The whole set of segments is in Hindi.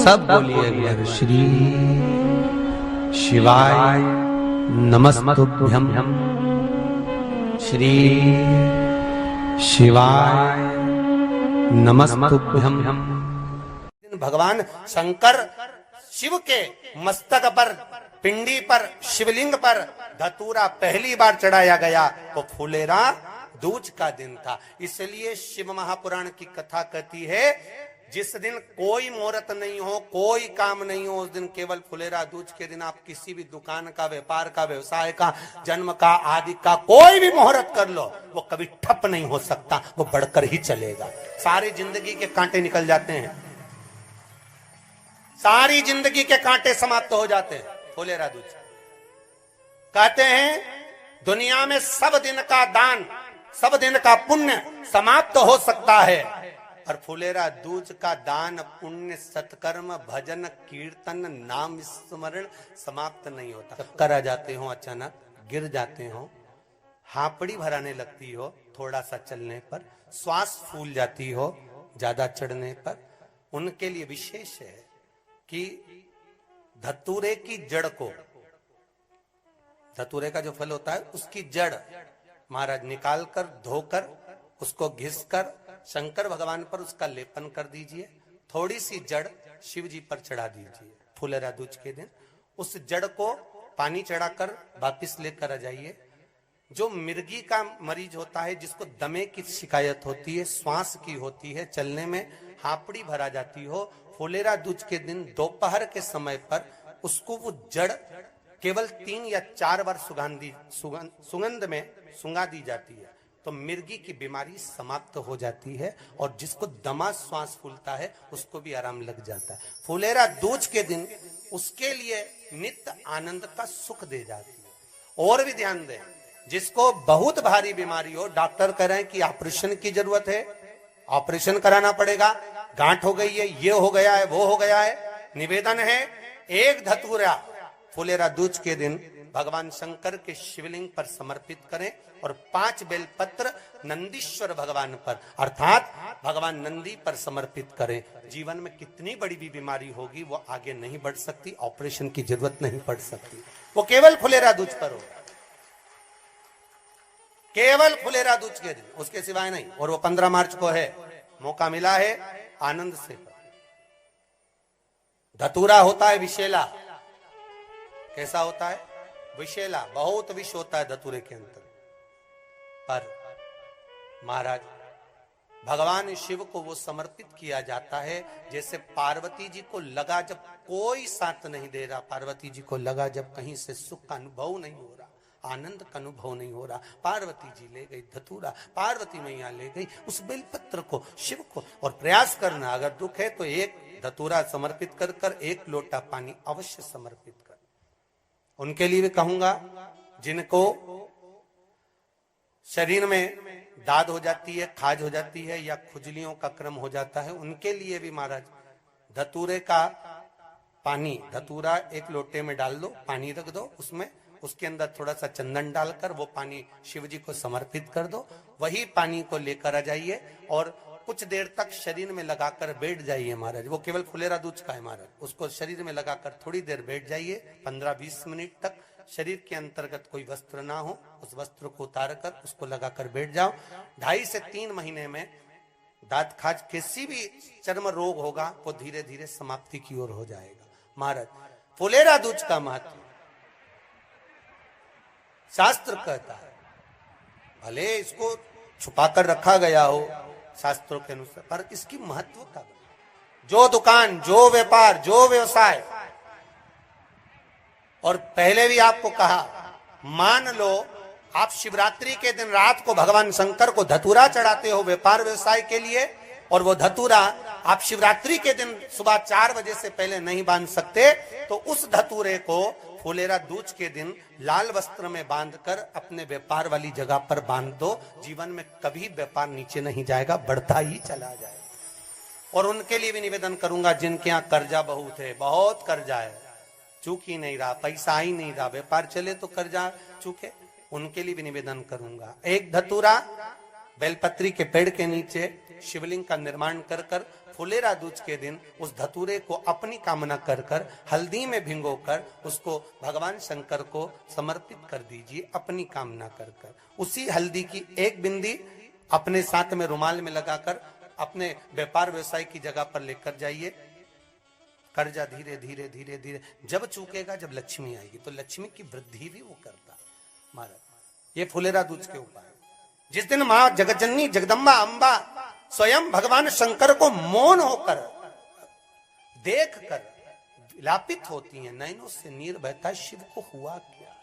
सब बोलिए एक बार श्री शिवाय नमस्तुभ्यं। श्री शिवाय नमस्तुभ्यं। भगवान शंकर शिव के मस्तक पर, पिंडी पर, शिवलिंग पर धतूरा पहली बार चढ़ाया गया तो फुलेरा दूज का दिन था। इसलिए शिव महापुराण की कथा कहती है जिस दिन कोई मुहूर्त नहीं हो, कोई काम नहीं हो, उस दिन केवल फुलेरा दूज के दिन आप किसी भी दुकान का, व्यापार का, व्यवसाय का, जन्म का, आदि का कोई भी मुहूर्त कर लो, वो कभी ठप नहीं हो सकता, वो बढ़कर ही चलेगा। सारी जिंदगी के कांटे निकल जाते हैं, सारी जिंदगी के कांटे समाप्त हो जाते हैं फुलेरा दूज। कहते हैं दुनिया में सब दिन का दान, सब दिन का पुण्य समाप्त हो सकता है, और फुलेरा दूज का दान, पुण्य, सत्कर्म, भजन, कीर्तन, नाम स्मरण समाप्त नहीं होता। चक्कर आ जाते हो, अचानक गिर जाते हो, हापड़ी भराने लगती हो थोड़ा सा चलने पर, श्वास फूल जाती हो ज्यादा चढ़ने पर, उनके लिए विशेष है कि धतूरे की जड़ को, धतूरे का जो फल होता है उसकी जड़ महाराज निकाल कर, धोकर, उसको घिसकर शंकर भगवान पर उसका लेपन कर दीजिए। थोड़ी सी जड़ शिव जी पर चढ़ा दीजिए फुलेरा दूज के दिन। उस जड़ को पानी चढ़ाकर वापिस लेकर आ जाइए। जो मिर्गी का मरीज होता है, जिसको दमे की शिकायत होती है, श्वास की होती है, चलने में हापड़ी भरा जाती हो, फुलेरा दूज के दिन दोपहर के समय पर उसको वो जड़ केवल 3 या 4 बार सुगंध में सुंगा दी जाती है तो मिर्गी की बीमारी समाप्त हो जाती है, और जिसको दमा श्वास फूलता है उसको भी आराम लग जाता है। फुलेरा दूज के दिन उसके लिए नित्य आनंद का सुख दे जाती है। और भी ध्यान दें, जिसको बहुत भारी बीमारी हो, डॉक्टर कह रहे हैं कि ऑपरेशन की जरूरत है, ऑपरेशन कराना पड़ेगा, गांठ हो गई है, ये हो गया है, वो हो गया है, निवेदन है एक धतूरा फुलेरा दूज के दिन भगवान शंकर के शिवलिंग पर समर्पित करें, और 5 बेलपत्र नंदीश्वर भगवान पर अर्थात भगवान नंदी पर समर्पित करें। जीवन में कितनी बड़ी भी बीमारी होगी वो आगे नहीं बढ़ सकती, ऑपरेशन की जरूरत नहीं पड़ सकती, वो केवल फुलेरा दूज पर हो, केवल फुलेरा दूज के दिन, उसके सिवाय नहीं। और वो 15 मार्च को है, मौका मिला है, आनंद से। धतूरा होता है विषैला। कैसा होता है? विषैला, बहुत विष होता है धतूरे के अंदर। पर महाराज भगवान शिव को वो समर्पित किया जाता है जैसे पार्वती जी को लगा, जब कोई साथ नहीं दे रहा, पार्वती जी को लगा जब कहीं से सुख का अनुभव नहीं हो रहा, आनंद का अनुभव नहीं हो रहा, पार्वती जी ले गई धतूरा, पार्वती मैया ले गई उस बेलपत्र को शिव को। और प्रयास करना, अगर दुख है तो एक धतूरा समर्पित कर कर 1 लोटा पानी अवश्य समर्पित कर। उनके लिए भी कहूंगा जिनको शरीर में दाद हो जाती है, खाज हो जाती है, या खुजलियों का क्रम हो जाता है, उनके लिए भी महाराज धतूरे का पानी, धतूरा 1 लोटे में डाल दो, पानी रख दो उसमें, उसके अंदर थोड़ा सा चंदन डालकर वो पानी शिव जी को समर्पित कर दो। वही पानी को लेकर आ जाइए और कुछ देर तक शरीर में लगाकर बैठ जाइए महाराज। वो केवल फुलेरा दूज का है महाराज, उसको शरीर में लगाकर थोड़ी देर बैठ जाइए, 15-20 मिनट तक। शरीर के अंतर्गत कोई वस्त्र ना हो, उस वस्त्र को उतार कर उसको लगाकर बैठ जाओ। 2.5 से 3 महीने में दांत खाज, किसी भी चर्म रोग होगा वो धीरे धीरे समाप्ति की ओर हो जाएगा। महाराज फुलेरा दूज का महत्व शास्त्र कहता है, भले इसको छुपा कर रखा गया हो शास्त्रों के अनुसार, पर इसकी महत्व का, जो दुकान, जो व्यापार, जो व्यवसाय, और पहले भी आपको कहा, मान लो आप शिवरात्रि के दिन रात को भगवान शंकर को धतूरा चढ़ाते हो व्यापार व्यवसाय के लिए, और वो धतूरा आप शिवरात्रि के दिन सुबह 4 बजे से पहले नहीं बांध सकते, तो उस धतूरे को फुलेरा दूज के दिन लाल वस्त्र में बांधकर अपने व्यापार वाली जगह पर बांध दो। जीवन में कभी व्यापार नीचे नहीं जाएगा, बढ़ता ही चला जाएगा। और उनके लिए भी निवेदन करूंगा जिनके यहाँ कर्जा बहुत है, बहुत कर्जा है, चूक ही नहीं रहा, पैसा ही नहीं रहा, व्यापार चले तो कर्जा चूके, उनके लिए भी निवेदन करूंगा। 1 धतूरा बेलपत्री के पेड़ के नीचे शिवलिंग का निर्माण कर फुलेरा दूज के दिन उस धतूरे को अपनी कामना कर कर हल्दी में भिगोकर उसको भगवान शंकर को समर्पित कर दीजिए, अपनी कामना कर कर। उसी हल्दी की एक बिंदी अपने साथ में रुमाल में लगाकर अपने व्यापार व्यवसाय की जगह पर लेकर जाइए। कर्जा धीरे धीरे धीरे धीरे जब चूकेगा, जब लक्ष्मी आएगी तो लक्ष्मी की वृद्धि भी वो करता महाराज। ये फुलेरा दूज के उपाय। जिस दिन मां जगतजननी जगदम्बा अंबा स्वयं भगवान शंकर को मौन होकर देख कर विलापित होती हैं, नैनों से नीर बहता, शिव को हुआ क्या,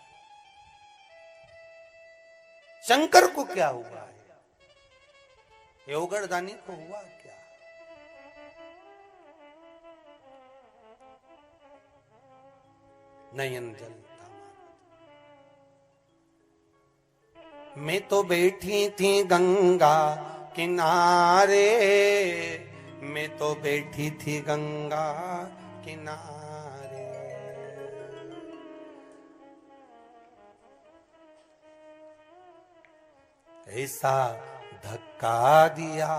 शंकर को क्या हुआ है, योगरदानी को हुआ क्या। नयन जलता मैं तो बैठी थी गंगा किनारे, मैं तो बैठी थी गंगा किनारे, ऐसा धक्का दिया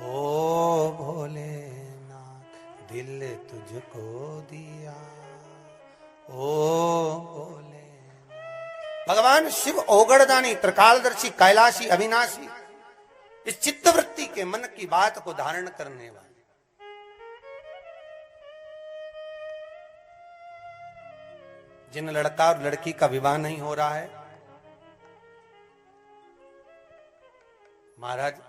ओ भोलेनाथ, दिल तुझको दिया ओ भोले। भगवान शिव ओगड़दानी, त्रिकालदर्शी, कैलाशी, अविनाशी, इस चित्तवृत्ति के मन की बात को धारण करने वाले। जिन लड़का और लड़की का विवाह नहीं हो रहा है, महाराज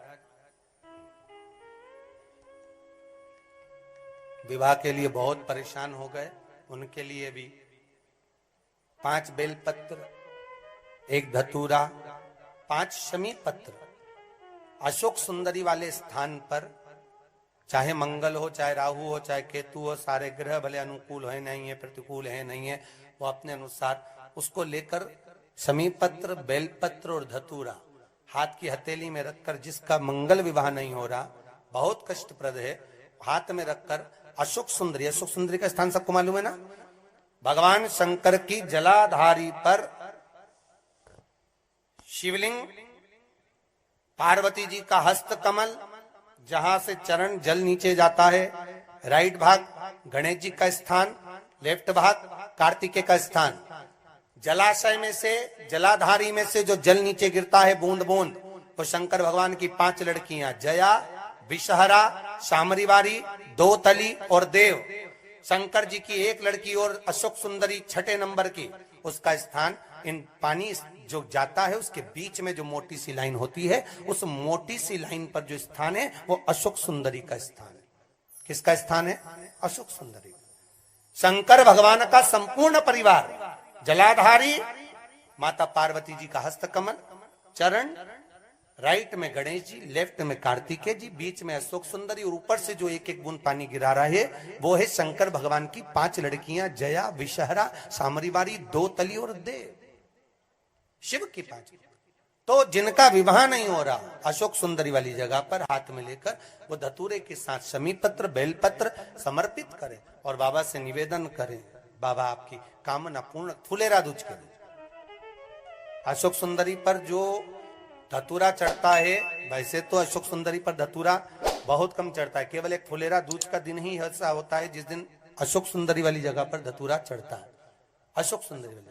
विवाह के लिए बहुत परेशान हो गए, उनके लिए भी 5 बेलपत्र, 1 धतूरा, 5 शमी पत्र अशोक सुंदरी वाले स्थान पर, चाहे मंगल हो, चाहे राहु हो, चाहे केतु हो, सारे ग्रह भले अनुकूल है नहीं है, प्रतिकूल है नहीं है, वो अपने अनुसार उसको लेकर शमी पत्र, बेलपत्र और धतूरा हाथ की हथेली में रखकर, जिसका मंगल विवाह नहीं हो रहा, बहुत कष्टप्रद है, हाथ में रखकर अशोक सुंदरी, अशोक सुंदरी का स्थान सबको मालूम है ना, भगवान शंकर की जलाधारी पर शिवलिंग, पार्वती जी का हस्त कमल, जहां से चरण जल नीचे जाता है, राइट भाग गणेश जी का स्थान, लेफ्ट भाग कार्तिकेय का स्थान। जलाशय में से, जलाधारी में से जो जल नीचे गिरता है बूंद बूंद, तो शंकर भगवान की 5 लड़कियां, जया, विषहरा, शामरीवारी, दोतली और देव। शंकर जी की 1 लड़की और अशोक सुंदरी 6 नंबर की, उसका स्थान इन पानी जो जाता है उसके बीच में जो मोटी सी लाइन होती है, उस मोटी सी लाइन पर जो स्थान है वो अशोक सुंदरी का स्थान है। किसका स्थान है? अशोक सुंदरी। शंकर भगवान का संपूर्ण परिवार, जलाधारी माता पार्वती जी का हस्त कमल, चरण राइट में गणेश जी, लेफ्ट में कार्तिकेय जी, बीच में अशोक सुंदरी, और ऊपर से जो 1-1 बूंद पानी गिरा रहा है वो है शंकर भगवान की 5 लड़कियां, जया, विषहरा, सामरीवारी, दोतली और देव। शिव की 5। तो जिनका विवाह नहीं हो रहा, अशोक सुंदरी वाली जगह पर हाथ में लेकर वो धतूरे के साथ शमी पत्र, बेलपत्र समर्पित करें और बाबा से निवेदन करें, बाबा आपकी कामना पूर्ण। फुलेरा दूज के दिन अशोक सुंदरी पर जो धतूरा चढ़ता है, वैसे तो अशोक सुंदरी पर धतूरा बहुत कम चढ़ता है, केवल एक फुलेरा दूज का दिन ही ऐसा होता है जिस दिन अशोक सुंदरी वाली जगह पर धतूरा चढ़ता है। अशोक सुंदरी वाली